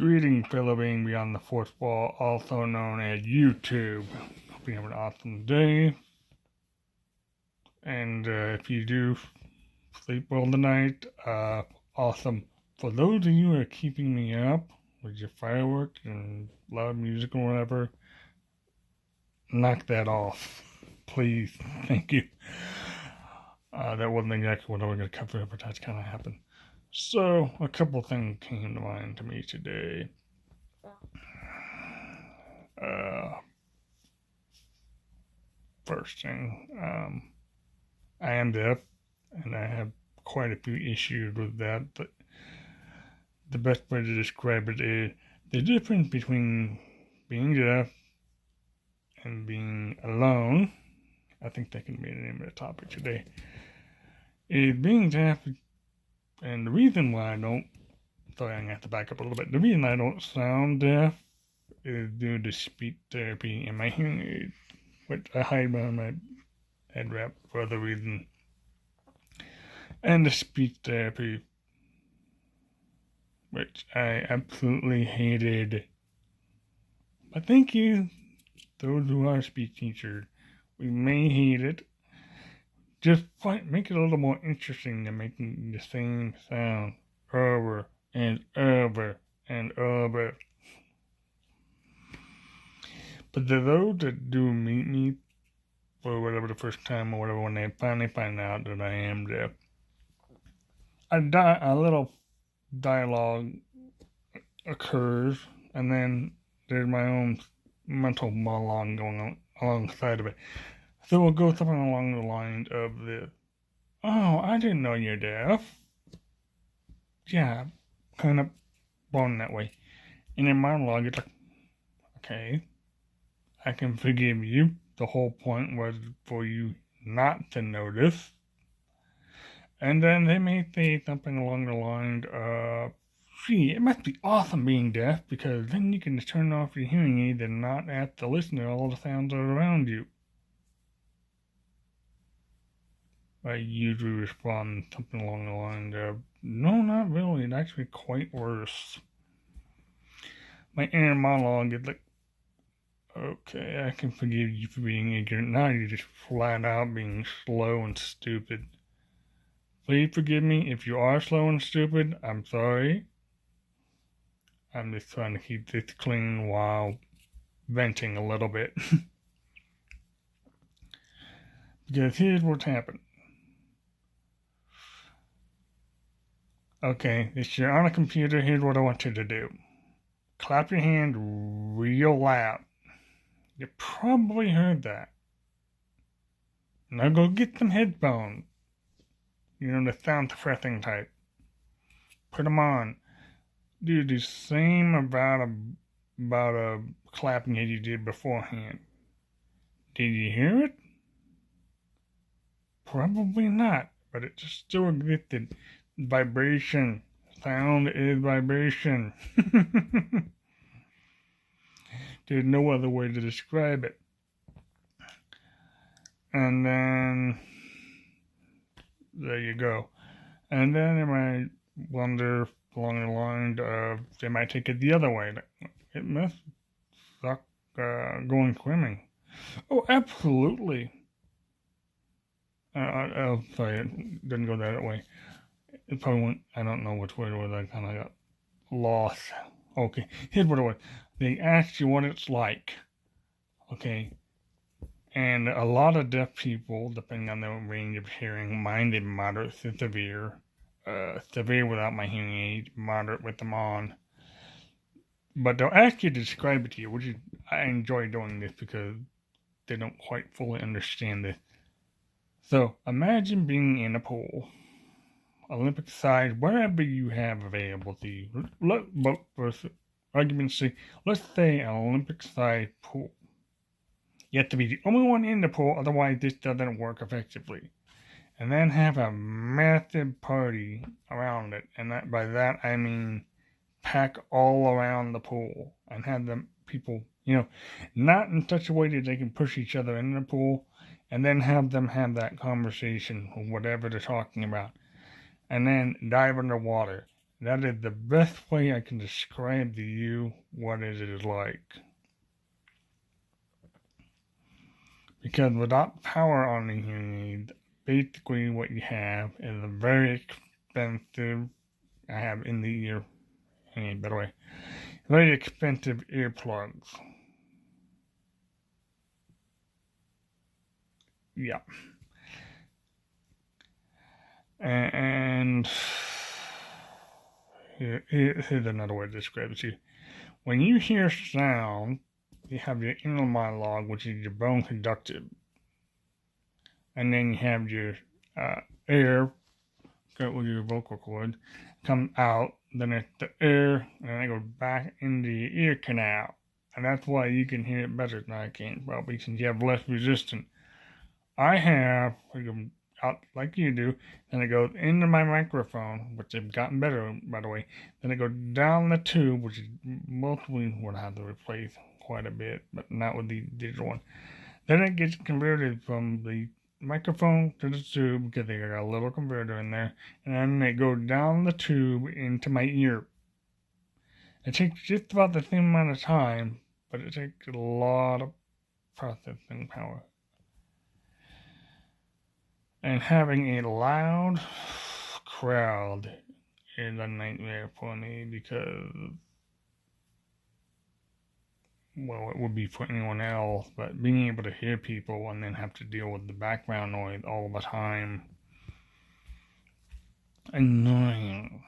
Greeting, fellow being beyond the fourth wall, also known as YouTube. Hope you have an awesome day. And if you do sleep well tonight, awesome. For those of you who are keeping me up with your fireworks and loud music or whatever, knock that off. Please. Thank you. That wasn't exactly what I was going to cover, but that's kind of happened. So, a couple things came to mind to me today. First thing, I am deaf, and I have quite a few issues with that, but the best way to describe it is the difference between being deaf and being alone. I think that can be the name of the topic today. Is being deaf, and the reason why I don't, sorry, I'm going to have to back up a little bit. The reason I don't sound deaf is due to speech therapy and my hearing aid, which I hide behind my head wrap for other reasons. And the speech therapy, which I absolutely hated. But thank you, those who are speech teachers. We may hate it. Just make it a little more interesting than making the same sound over and over and over. But to those that do meet me for whatever the first time or whatever, when they finally find out that I am deaf, a little dialogue occurs, and then there's my own mental monologue going on alongside of it. So we'll go something along the lines of this. Oh, I didn't know you're deaf. Yeah, kind of born that way. And in monologue, it's like, okay, I can forgive you. The whole point was for you not to notice. And then they may say something along the lines of, gee, it must be awesome being deaf, because then you can just turn off your hearing aid and not have to listen to all the sounds around you. I usually respond something along the lines of, no, not really, it's actually quite worse. My inner monologue is like, okay, I can forgive you for being ignorant. Now you're just flat out being slow and stupid. Please forgive me if you are slow and stupid. I'm sorry. I'm just trying to keep this clean while venting a little bit. Because here's what's happened. Okay, if you're on a computer, here's what I want you to do. Clap your hand real loud. You probably heard that. Now go get some headphones. You know, the sound suppressing type. Put them on. Do the same about a clapping as you did beforehand. Did you hear it? Probably not, but it just still existed. Vibration. Sound is vibration. There's no other way to describe it. And then there you go. And then you might wonder along the line of they might take it the other way. It must suck going swimming. Oh, absolutely. Sorry, it didn't go that way. It probably went, I don't know which way it was. I kind of got lost. Okay, here's what it was. They asked you what it's like. Okay. And a lot of deaf people, depending on their range of hearing, mine is moderate to severe. Severe without my hearing aid, moderate with them on. But they'll ask you to describe it to you, which is, I enjoy doing this because they don't quite fully understand this. So imagine being in a pool, Olympic size, wherever you have available to you. But for argument's sake, let's say an Olympic size pool. You have to be the only one in the pool, otherwise this doesn't work effectively. And then have a massive party around it. And by that I mean pack all around the pool and have them people, not in such a way that they can push each other in the pool, and then have them have that conversation or whatever they're talking about. And then dive underwater. That is the best way I can describe to you what it is like. Because without power on the hearing aid, basically what you have is a very expensive, I have in the ear, by the way, very expensive earplugs. Yeah. And here's another way to describe it to you. When you hear sound, you have your inner monologue, which is your bone conductive. And then you have your air, with your vocal cord, come out. Then it's the air, and then it goes back into your ear canal. And that's why you can hear it better than I can, probably, since you have less resistance. I have, out like you do, then it goes into my microphone, which they've gotten better, by the way. Then it goes down the tube, which is mostly what I have to replace quite a bit, but not with the digital one. Then it gets converted from the microphone to the tube, because they got a little converter in there, and then it goes down the tube into my ear. It takes just about the same amount of time, but it takes a lot of processing power. And having a loud crowd is a nightmare for me, because, well, it would be for anyone else, but being able to hear people and then have to deal with the background noise all the time, annoying.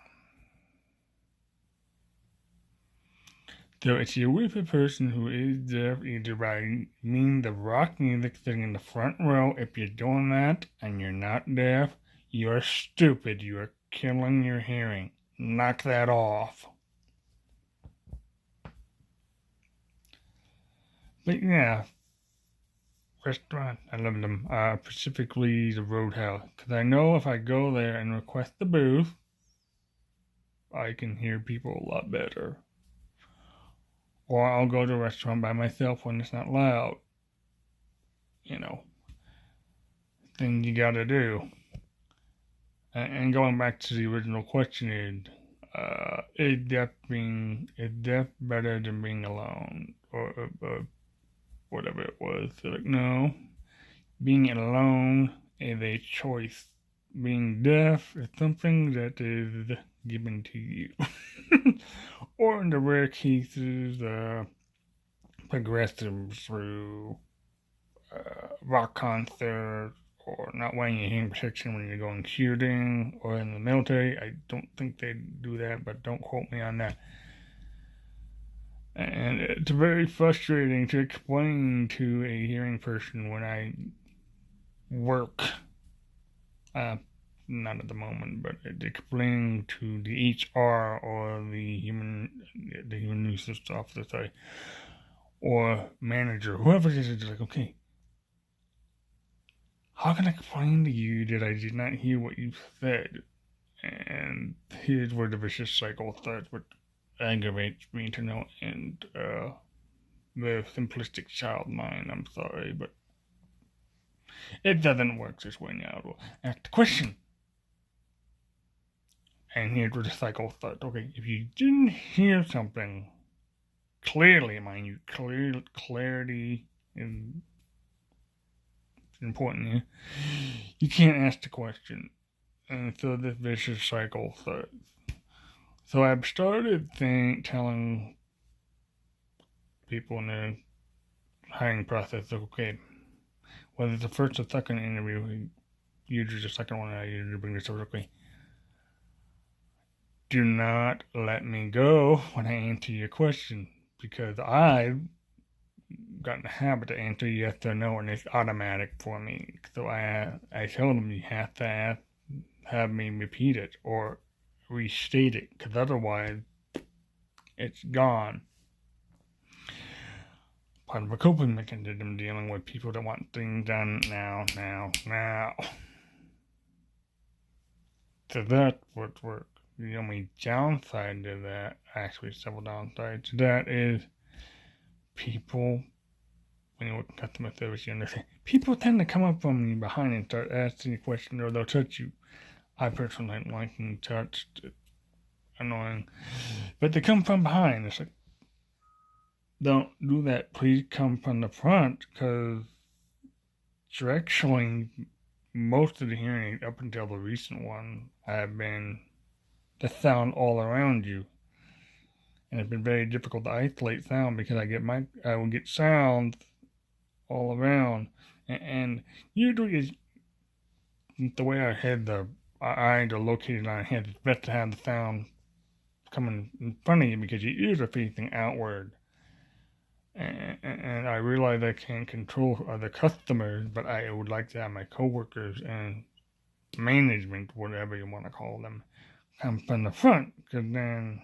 So if you're with a person who is deaf, either by means the rock music sitting in the front row, if you're doing that and you're not deaf, you're stupid. You are killing your hearing. Knock that off. But yeah, restaurant, I love them. Specifically the Roadhouse, because I know if I go there and request the booth, I can hear people a lot better. Or I'll go to a restaurant by myself when it's not loud. Thing you gotta do. And going back to the original question, is deaf better than being alone? Or whatever it was. So like, no. Being alone is a choice. Being deaf is something that is given to you. Or in the rare cases, progressives through rock concerts, or not wearing your hearing protection when you're going shooting, or in the military. I don't think they do that, but don't quote me on that. And it's very frustrating to explain to a hearing person when I work, not at the moment, but explaining to the HR or the human resource officer, sorry, or manager, whoever it is, it's like, okay, how can I explain to you that I did not hear what you said? And here's where the vicious cycle starts, which aggravates me to know, and the simplistic child mind, I'm sorry, but it doesn't work this way now. We'll ask the question. And here's where the cycle starts. Okay, if you didn't hear something clearly, mind you, clarity is important here. You can't ask the question. And so this vicious cycle starts. So I've started telling people in the hiring process, okay, whether it's the first or second interview, usually the second one I usually bring this up, okay, do not let me go when I answer your question, because I've gotten the habit to answer yes or no, and it's automatic for me. So I tell them you have to have me repeat it or restate it, because otherwise it's gone. Part of a coping mechanism dealing with people that want things done now. So that's what's worked. The only downside to that, actually several downsides to that, is people, when you work in customer service, you understand, people tend to come up from you behind and start asking you questions, or they'll touch you. I personally don't like being touched. annoying. But they come from behind. It's like, don't do that. Please come from the front, because directionally, most of the hearing up until the recent one have been the sound all around you. And it's been very difficult to isolate sound because I will get sound all around. And usually the way our eyes are located on our head, it's best to have the sound coming in front of you because your ears are facing outward. And I realize I can't control other customers, but I would like to have my coworkers and management, whatever you want to call them, come from the front, because then,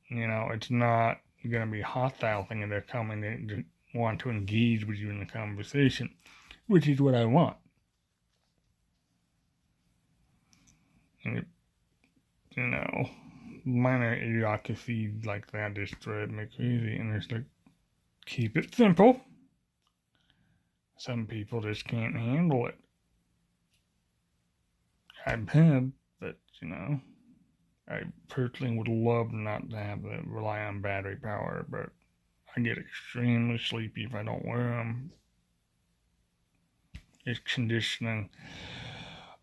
it's not going to be a hostile thing and they're coming to want to engage with you in the conversation, which is what I want. And minor idiocies like that just drive me crazy, and it's like, keep it simple. Some people just can't handle it. I've had, but I personally would love not to have to rely on battery power, but I get extremely sleepy if I don't wear them. It's conditioning.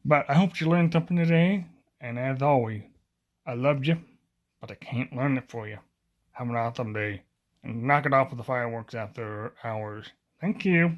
But I hope you learned something today, and as always, I loved you, but I can't learn it for you. Have an awesome day, and knock it off with the fireworks after hours. Thank you.